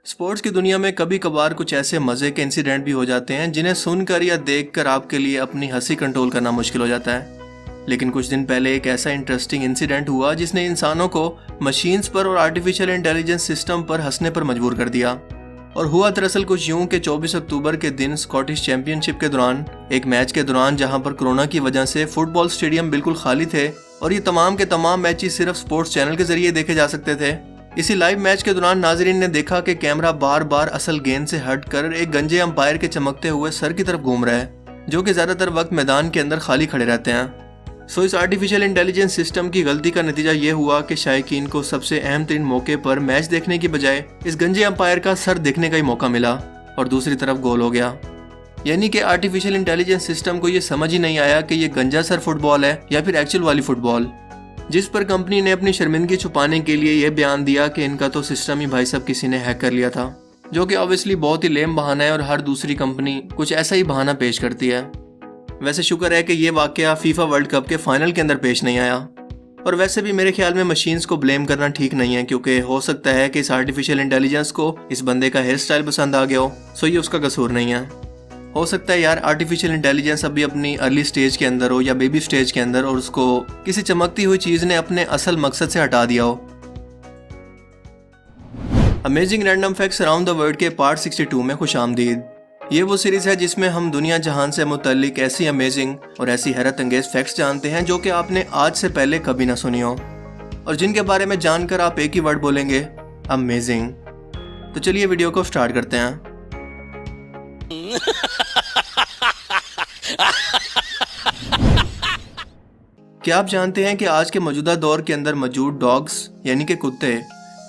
Sports की दुनिया में कभी कभार कुछ ऐसे मज़े के इंसिडेंट भी हो जाते हैं जिन्हें सुनकर या देखकर आपके लिए अपनी हंसी कंट्रोल करना मुश्किल हो जाता है। लेकिन कुछ दिन पहले एक ऐसा इंटरेस्टिंग इंसिडेंट हुआ जिसने इंसानों को मशीन्स पर और आर्टिफिशियल इंटेलिजेंस सिस्टम पर हंसने पर मजबूर कर दिया। और हुआ दरअसल कुछ यूं कि 24 अक्टूबर के दिन स्कॉटिश चैंपियनशिप के दौरान एक मैच के दौरान जहां पर कोरोना की वजह से फुटबॉल स्टेडियम बिल्कुल खाली थे और ये तमाम के तमाम मैचेस सिर्फ स्पोर्ट्स चैनल के जरिए देखे जा सकते थे। इसी लाइव मैच के दौरान नाजरीन ने देखा कि कैमरा बार बार असल गेंद से हटकर एक गंजे अंपायर के चमकते हुए सर की तरफ घूम रहा है, जो कि ज्यादातर वक्त मैदान के अंदर खाली खड़े रहते हैं। सो इस आर्टिफिशियल इंटेलिजेंस सिस्टम की गलती का नतीजा ये हुआ कि शायकीन को सबसे अहम तरीन मौके पर मैच देखने की बजाय इस गंजे अंपायर का सर देखने का ही मौका मिला और दूसरी तरफ गोल हो गया। यानी कि आर्टिफिशियल इंटेलिजेंस सिस्टम को ये समझ ही नहीं आया कि ये गंजा सर फुटबॉल है या फिर एक्चुअल वाली फुटबॉल, जिस पर कंपनी ने अपनी शर्मिंदगी छुपाने के लिए यह बयान दिया कि इनका तो सिस्टम ही भाई साहब किसी ने हैक कर लिया था, जो कि ऑब्वियसली बहुत ही लेम बहाना है और हर दूसरी कंपनी कुछ ऐसा ही बहाना पेश करती है। वैसे शुक्र है कि ये वाकया फीफा वर्ल्ड कप के फाइनल के अंदर पेश नहीं आया। और वैसे भी मेरे ख्याल में मशीन्स को ब्लेम करना ठीक नहीं है, क्योंकि हो सकता है कि इस आर्टिफिशियल इंटेलिजेंस को इस बंदे का हेयर स्टाइल पसंद आ गया हो, सो ये उसका कसूर नहीं है। हो सकता है यार आर्टिफिशियल इंटेलिजेंस अभी अपनी अर्ली स्टेज के अंदर हो या बेबी स्टेज के अंदर और उसको किसी चमकती हुई चीज ने अपने असल मकसद से हटा दिया हो। Amazing random facts around the world के पार्ट 62 में खुशामदीद। ये वो सीरीज है जिसमें हम दुनिया जहान से मुतल्लिक ऐसी अमेजिंग और ऐसी हैरत अंगेज फैक्ट्स जानते हैं जो कि आपने आज से पहले कभी ना सुनी हो और जिनके बारे में जानकर आप एक ही वर्ड बोलेंगे, अमेजिंग। तो चलिए वीडियो को स्टार्ट करते हैं। क्या आप जानते हैं कि आज के मौजूदा दौर के अंदर मौजूद डॉग्स यानी कि कुत्ते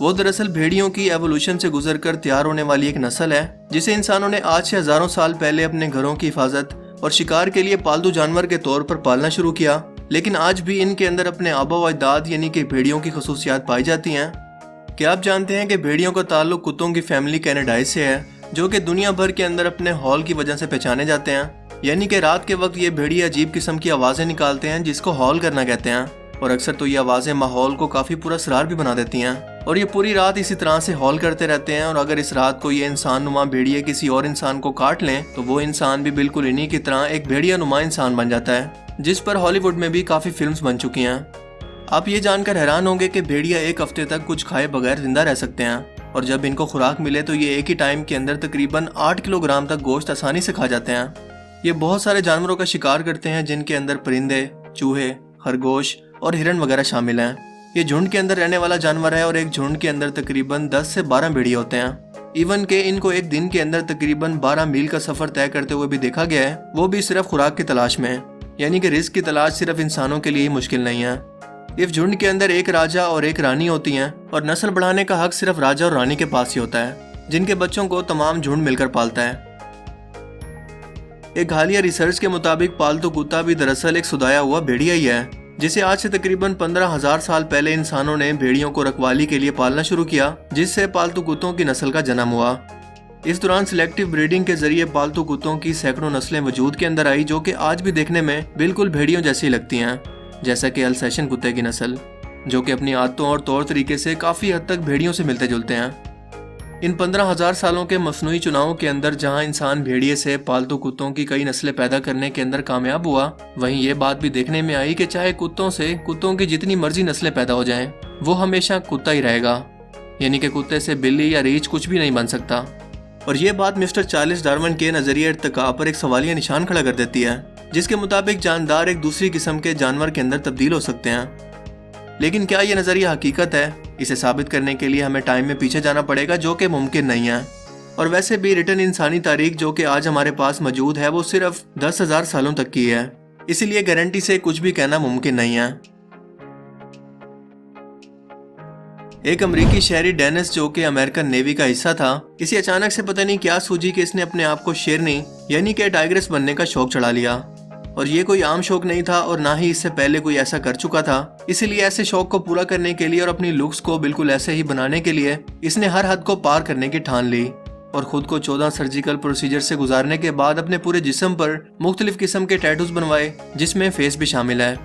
वो दरअसल भेड़ियों की एवोल्यूशन से गुजरकर तैयार होने वाली एक नस्ल है जिसे इंसानों ने आज से हजारों साल पहले अपने घरों की हिफाजत और शिकार के लिए पालतू जानवर के तौर पर पालना शुरू किया। लेकिन आज भी इनके अंदर अपने आबा व अजदाद यानी कि भेड़ियों की खसूसियात पाई जाती हैं। क्या आप जानते हैं कि भेड़ियों का ताल्लुक कुत्तों की फैमिली कैनेडाई से है, जो कि दुनिया भर के अंदर अपने हॉल की वजह से पहचाने जाते हैं। यानी कि रात के वक्त ये भेड़िए अजीब किस्म की आवाजें निकालते हैं जिसको हॉल करना कहते हैं और अक्सर तो ये आवाजें माहौल को काफी पुरअसरार भी बना देती हैं और ये पूरी रात इसी तरह से हॉल करते रहते हैं। और अगर इस रात को ये इंसान नुमा भेड़िए किसी और इंसान को काट लें तो वो इंसान भी बिल्कुल इन्हीं की तरह एक भेड़िया नुमा इंसान बन जाता है, जिस पर हॉलीवुड में भी काफी फिल्म्स बन चुकी हैं। आप ये जानकर हैरान होंगे कि भेड़िया एक हफ्ते तक कुछ खाए बगैर जिंदा रह सकते हैं और जब इनको खुराक मिले तो ये एक ही टाइम के अंदर तकरीबन 8 किलोग्राम तक गोश्त आसानी से खा जाते हैं। ये बहुत सारे जानवरों का शिकार करते हैं जिनके अंदर परिंदे, चूहे, खरगोश और हिरण वगैरह शामिल हैं। ये झुंड के अंदर रहने वाला जानवर है और एक झुंड के अंदर तकरीबन 10 से 12 भेड़िए होते हैं। इवन के इनको एक दिन के अंदर तकरीबन 12 मील का सफर तय करते हुए भी देखा गया है, वो भी सिर्फ खुराक की तलाश में। यानी कि रिस्क की तलाश सिर्फ इंसानों के लिए ही मुश्किल नहीं है। इस झुंड के अंदर एक राजा और एक रानी होती हैं और नस्ल बढ़ाने का हक सिर्फ राजा और रानी के पास ही होता है, जिनके बच्चों को तमाम झुंड मिलकर पालता है। एक हालिया रिसर्च के मुताबिक पालतू कुत्ता भी दरअसल एक सुदाया हुआ भेड़िया ही है, जिसे आज से तकरीबन 15,000 साल पहले इंसानों ने भेड़ियों को रखवाली के लिए पालना शुरू किया, जिससे पालतू कुत्तों की नस्ल का जन्म हुआ। इस दौरान सिलेक्टिव ब्रीडिंग के जरिए पालतू कुत्तों की सैकड़ों नस्लें वजूद के अंदर आई, जो कि आज भी देखने में बिल्कुल भेड़ियों जैसी लगती हैं, जैसा कि अल्सेशन कुत्ते की नस्ल, जो कि अपनी आदतों और तौर तरीके से काफी हद तक भेड़ियों से मिलते जुलते हैं। इन 15,000 सालों के मसनूई चुनावों के अंदर जहां इंसान भेड़िए से पालतू कुत्तों की कई नस्लें पैदा करने के अंदर कामयाब हुआ, वहीं ये बात भी देखने में आई कि चाहे कुत्तों से कुत्तों की जितनी मर्जी नस्लें पैदा हो जाएं, वो हमेशा कुत्ता ही रहेगा। यानी कि कुत्ते से बिल्ली या रीछ कुछ भी नहीं बन सकता। और ये बात मिस्टर चार्ल्स डार्विन के नजरिए इर्तिका पर एक सवालिया निशान खड़ा कर देती है, जिसके मुताबिक जानदार एक दूसरी किस्म के जानवर के अंदर तब्दील हो सकते हैं। लेकिन क्या ये नजरिया हकीकत है? इसे साबित करने के लिए हमें टाइम में पीछे जाना पड़ेगा, जो कि मुमकिन नहीं है। और वैसे भी रिटर्न इंसानी तारीख जो कि आज हमारे पास मौजूद है वो सिर्फ 10,000 सालों तक की है, इसीलिए गारंटी से कुछ भी कहना मुमकिन नहीं है। एक अमेरिकी शहरी डेनिस, जो कि अमेरिकन नेवी का हिस्सा था, इसे अचानक से पता नहीं क्या सूझी कि इसने अपने आप को शेरनी यानी कि टाइग्रेस बनने का शौक चढ़ा लिया। और ये कोई आम शौक नहीं था और ना ही इससे पहले कोई ऐसा कर चुका था। इसीलिए ऐसे शौक को पूरा करने के लिए और अपनी लुक्स को बिल्कुल ऐसे ही बनाने के लिए इसने हर हद को पार करने की ठान ली और खुद को 14 सर्जिकल प्रोसीजर से गुजारने के बाद अपने पूरे जिस्म पर मुख्तलिफ किस्म के टैटूज बनवाए, जिसमें फेस भी शामिल है।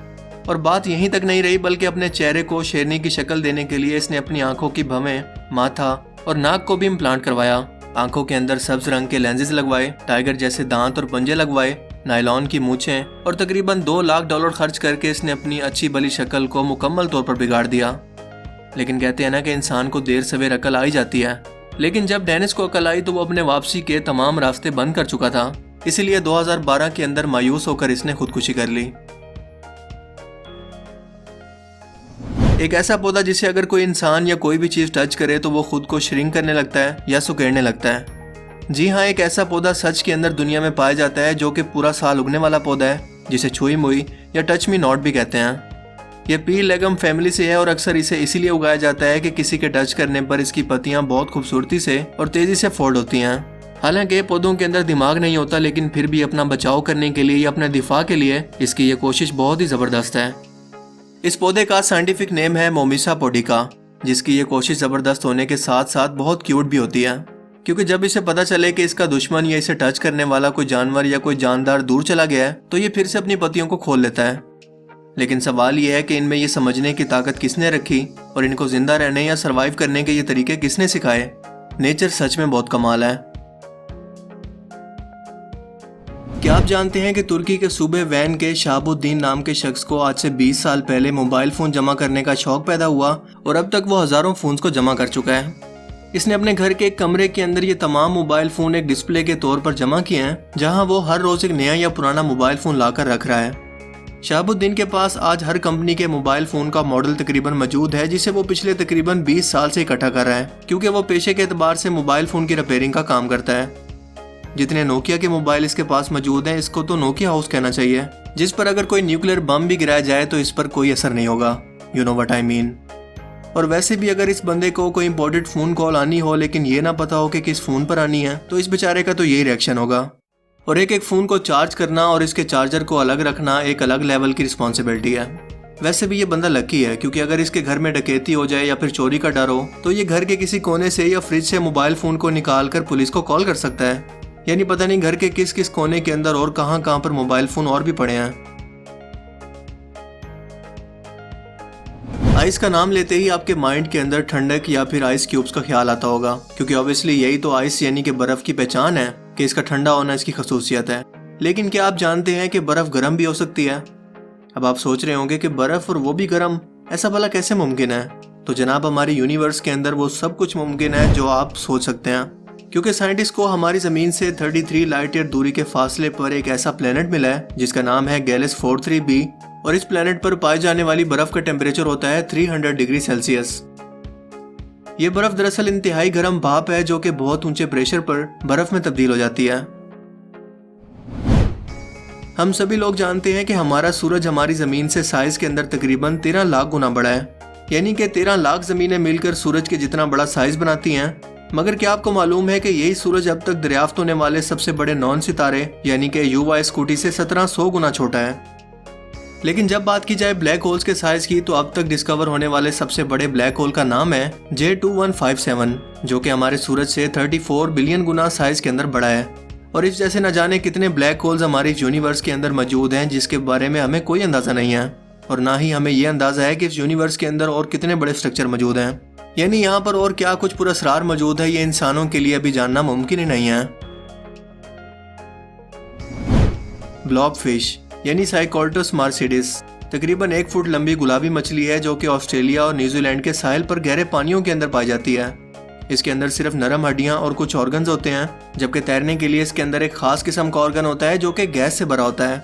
और बात यहीं तक नहीं रही, बल्कि अपने चेहरे को शेरनी की शक्ल देने के लिए इसने अपनी आंखों की भवें, माथा और नाक को भी इम्प्लांट करवाया। आंखों के अंदर सब्ज रंग के लेंसेज लगवाए, टाइगर जैसे दांत और पंजे लगवाए, नायलॉन की मूछें और तकरीबन $2 लाख खर्च करके इसने अपनी अच्छी भली शक्ल को मुकम्मल तौर पर बिगाड़ दिया। लेकिन कहते हैं ना कि इंसान को देर सवेर अकल आ ही जाती है। लेकिन जब डेनिस को अकल आई तो वो अपने वापसी के तमाम रास्ते बंद कर चुका था। इसीलिए 2012 के अंदर मायूस होकर इसने खुदकुशी कर ली। एक ऐसा पौधा जिसे अगर कोई इंसान या कोई भी चीज टच करे तो वो खुद को श्रिंक करने लगता है या सुकेड़ने लगता है। जी हाँ, एक ऐसा पौधा सच के अंदर दुनिया में पाया जाता है जो कि पूरा साल उगने वाला पौधा है, जिसे छुई मुई या टच मी नॉट भी कहते हैं। यह पी लेगम फैमिली से है और अक्सर इसे इसीलिए उगाया जाता है कि किसी के टच करने पर इसकी पत्तियां बहुत खूबसूरती से और तेजी से फोल्ड होती हैं। हालांकि पौधों के अंदर दिमाग नहीं होता, लेकिन फिर भी अपना बचाव करने के लिए या अपने दिफा के लिए इसकी ये कोशिश बहुत ही जबरदस्त है। इस पौधे का साइंटिफिक नेम है मोमिसा पोडिका, जिसकी ये कोशिश जबरदस्त होने के साथ साथ बहुत क्यूट भी होती है, क्योंकि जब इसे पता चले कि इसका दुश्मन या इसे टच करने वाला कोई जानवर या कोई जानदार दूर चला गया है तो ये फिर से अपनी पत्तियों को खोल लेता है। लेकिन सवाल ये है कि इनमें ये समझने की ताकत किसने रखी और इनको जिंदा रहने या सरवाइव करने के ये तरीके किसने सिखाए। नेचर सच में बहुत कमाल है। क्या आप जानते हैं कि तुर्की के सूबे वैन के शाहबुद्दीन नाम के शख्स को आज से 20 साल पहले मोबाइल फोन जमा करने का शौक पैदा हुआ और अब तक वो हजारों फोन्स को जमा कर चुका है। इसने अपने घर के एक कमरे के अंदर ये तमाम मोबाइल फोन एक डिस्प्ले के तौर पर जमा किए हैं, जहां वो हर रोज एक नया या पुराना मोबाइल फोन लाकर रख रहा है। शाहबुद्दीन के पास आज हर कंपनी के मोबाइल फोन का मॉडल तकरीबन मौजूद है, जिसे वो पिछले तकरीबन 20 साल से इकट्ठा कर रहा है, क्योंकि वो पेशे के एतबार से मोबाइल फोन की रिपेयरिंग का काम करता है। जितने नोकिया के मोबाइल इसके पास मौजूद हैं, इसको तो नोकिया हाउस कहना चाहिए, जिस पर अगर कोई न्यूक्लियर बम भी गिराया जाए तो इस पर कोई असर नहीं होगा। You know what I mean. और वैसे भी अगर इस बंदे को कोई इंपॉर्टेंट फोन कॉल आनी हो लेकिन ये ना पता हो कि किस फोन पर आनी है, तो इस बेचारे का तो यही रिएक्शन होगा। और एक एक फोन को चार्ज करना और इसके चार्जर को अलग रखना एक अलग लेवल की रिस्पॉन्सिबिलिटी है। वैसे भी ये बंदा लकी है, क्योंकि अगर इसके घर में डकैती हो जाए या फिर चोरी का डर हो तो ये घर के किसी कोने से या फ्रिज से मोबाइल फोन को निकाल कर पुलिस को कॉल कर सकता है। यानी पता नहीं घर के किस किस कोने के अंदर और कहां पर मोबाइल फोन और भी पड़े हैं। आइस का नाम लेते ही आपके माइंड के अंदर ठंडक या फिर आइस क्यूब्स का ख्याल आता होगा, क्योंकि ऑब्वियसली यही तो आइस यानी कि बर्फ की पहचान है कि इसका ठंडा होना इसकी खसूसियत है। लेकिन क्या आप जानते हैं कि बर्फ गर्म भी हो सकती है? अब आप सोच रहे होंगे कि बर्फ और वो भी गर्म, ऐसा भला कैसे मुमकिन है? तो जनाब, हमारी यूनिवर्स के अंदर वो सब कुछ मुमकिन है जो आप सोच सकते हैं, क्योंकि साइंटिस्ट को हमारी जमीन से 33 लाइट ईयर दूरी के फासले पर एक ऐसा प्लेनेट मिला है जिसका नाम है गैलेस 43b, और इस प्लेनेट पर पाई जाने वाली बर्फ का टेम्परेचर होता है 300 डिग्री सेल्सियस। ये बर्फ दरअसल इंतहाई गर्म भाप है जो कि बहुत ऊंचे प्रेशर पर बर्फ में तब्दील हो जाती है। हम सभी लोग जानते हैं कि हमारा सूरज हमारी जमीन से साइज के अंदर तकरीबन 13 लाख गुना बड़ा है, यानी कि 13 लाख जमीनें मिलकर सूरज के जितना बड़ा साइज बनाती हैं। मगर क्या आपको मालूम है कि यही सूरज अब तक दरियाफ्त होने वाले सबसे बड़े नॉन सितारे यानी कि युवा स्कूटी से 1700 गुना छोटा है। लेकिन जब बात की जाए ब्लैक होल्स के साइज की, तो अब तक डिस्कवर होने वाले सबसे बड़े ब्लैक होल का नाम है J2157, जो कि हमारे सूरज से 34 बिलियन गुना साइज के अंदर बड़ा है। और इस जैसे न जाने कितने ब्लैक होल्स हमारे यूनिवर्स के अंदर मौजूद हैं, जिसके बारे में हमें कोई अंदाजा नहीं है, और ना ही हमें यह अंदाजा है कि इस यूनिवर्स के अंदर और कितने बड़े स्ट्रक्चर मौजूद हैं। यानी यहाँ पर और क्या कुछ पुरस्कार मौजूद है, ये इंसानों के लिए अभी जानना मुमकिन ही नहीं है। ब्लॉब फिश यानी साइकोल्टस मार्सिडिस तकरीबन 1 फुट लंबी गुलाबी मछली है जो कि ऑस्ट्रेलिया और न्यूजीलैंड के साहिल पर गहरे पानियों के अंदर पाई जाती है। इसके अंदर सिर्फ नरम हड्डियां और कुछ ऑर्गन्स होते हैं, जबकि तैरने के लिए इसके अंदर एक खास किस्म का ऑर्गन होता है जो कि गैस से भरा होता है।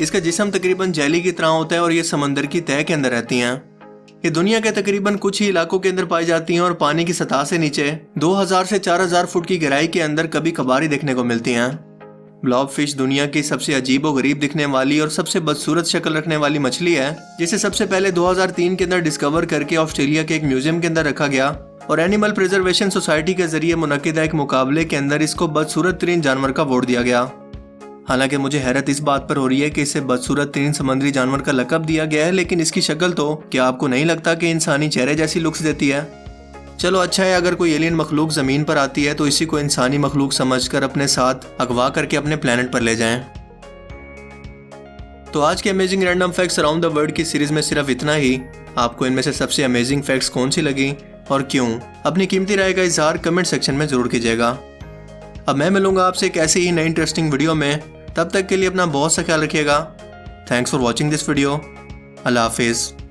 इसका जिस्म तकरीबन जेली की तरह होता है और ये समंदर की तह के अंदर रहती हैं। ये दुनिया के तकरीबन कुछ ही इलाकों के अंदर पाई जाती हैं और पानी की सतह से नीचे 2000 से 4000 फुट की गहराई के अंदर कभी कभार ही देखने को मिलती हैं। ब्लॉब फिश दुनिया की सबसे अजीब और गरीब दिखने वाली और सबसे बदसूरत शक्ल रखने वाली मछली है, जिसे सबसे पहले 2003 के अंदर डिस्कवर करके ऑस्ट्रेलिया के एक म्यूजियम के अंदर रखा गया और एनिमल प्रिजर्वेशन सोसाइटी के जरिए मुनक्किदा एक मुकाबले के अंदर इसको बदसूरत तरीन जानवर का वोट दिया गया। हालांकि मुझे हैरत इस बात पर हो रही है कि इसे बदसूरत तरीन समुद्री जानवर का लकब दिया गया है, लेकिन इसकी शक्ल तो क्या आपको नहीं लगता कि इंसानी चेहरे जैसी लुक्स देती है? चलो अच्छा है, अगर कोई एलियन मखलूक जमीन पर आती है तो इसी को इंसानी मखलूक समझकर अपने साथ अगवा करके अपने प्लेनेट पर ले जाएं। तो आज के amazing random facts around the world की सीरीज में सिर्फ इतना ही। आपको इनमें से सबसे अमेजिंग फैक्ट्स कौन सी लगी और क्यों? अपनी कीमती राय का इजहार कमेंट सेक्शन में जरूर कीजिएगा। अब मैं मिलूंगा आपसे एक ऐसी ही नई इंटरेस्टिंग वीडियो में। तब तक के लिए अपना बहुत सा ख्याल रखिएगा। Thanks for watching this video. Allah हाफिज़।